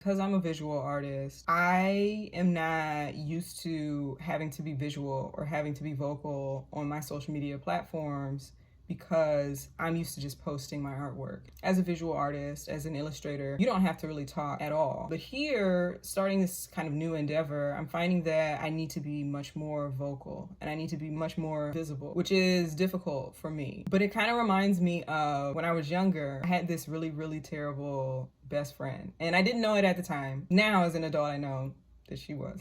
Because I'm a visual artist, I am not used to having to be visual or having to be vocal on my social media platforms because I'm used to just posting my artwork. As a visual artist, as an illustrator, you don't have to really talk at all. But here, starting this kind of new endeavor, I'm finding that I need to be much more vocal and I need to be much more visible, which is difficult for me. But it kind of reminds me of when I was younger, I had this really, really terrible best friend. And I didn't know it at the time. Now, as an adult, I know that she was.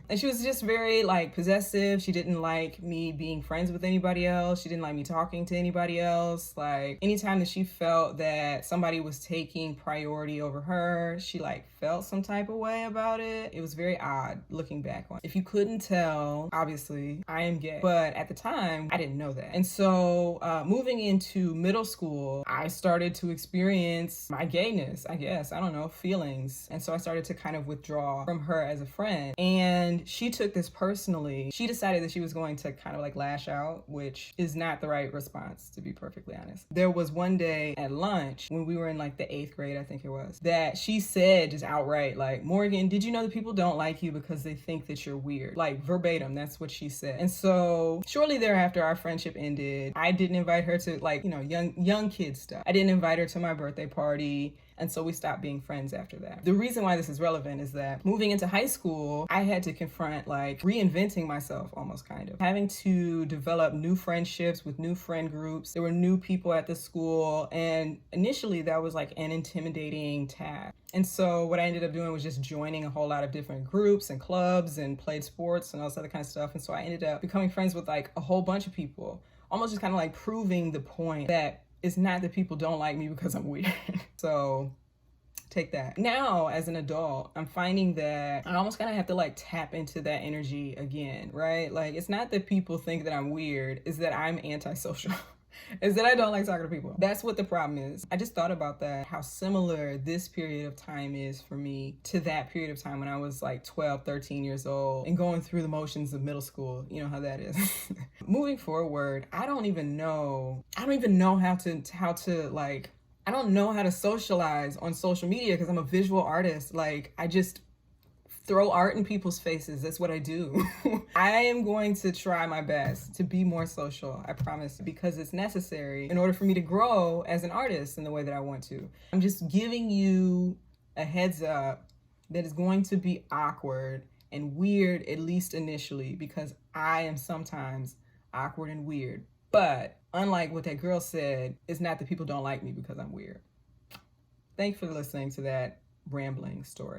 And she was just very like possessive. She didn't like me being friends with anybody else. She didn't like me talking to anybody else. Like anytime that she felt that somebody was taking priority over her, she like felt some type of way about it. It was very odd looking back on it. If you couldn't tell, obviously I am gay, but at the time I didn't know that. And so moving into middle school, I started to experience my gayness, I guess, I don't know, feelings. And so I started to kind of withdraw from her as a friend. And she took this personally. She decided that she was going to kind of like lash out, which is not the right response, to be perfectly honest. There was one day at lunch when we were in like the 8th grade, I think it was, that she said just outright, like, Morgan, did you know that people don't like you because they think that you're weird? Like verbatim, that's what she said. And so shortly thereafter, our friendship ended. I didn't invite her to like, you know, young kid stuff. I didn't invite her to my birthday party. And so we stopped being friends after that. The reason why this is relevant is that moving into high school, I had to confront like reinventing myself almost kind of. Having to develop new friendships with new friend groups. There were new people at the school. And initially that was like an intimidating task. And so what I ended up doing was just joining a whole lot of different groups and clubs and played sports and all this other kind of stuff. And so I ended up becoming friends with like a whole bunch of people, almost just kind of like proving the point that it's not that people don't like me because I'm weird. So take that. Now, as an adult, I'm finding that I almost kind of have to like tap into that energy again, right? Like, it's not that people think that I'm weird, it's that I'm antisocial. Is that I don't like talking to people. That's what the problem is. I just thought about that, how similar this period of time is for me to that period of time when I was like 12, 13 years old and going through the motions of middle school. You know how that is. Moving forward, I don't even know how to like, I don't know how to socialize on social media because I'm a visual artist. Like, I just throw art in people's faces. That's what I do. I am going to try my best to be more social, I promise, because it's necessary in order for me to grow as an artist in the way that I want to. I'm just giving you a heads up that is going to be awkward and weird, at least initially, because I am sometimes awkward and weird. But unlike what that girl said, it's not that people don't like me because I'm weird. Thanks for listening to that rambling story.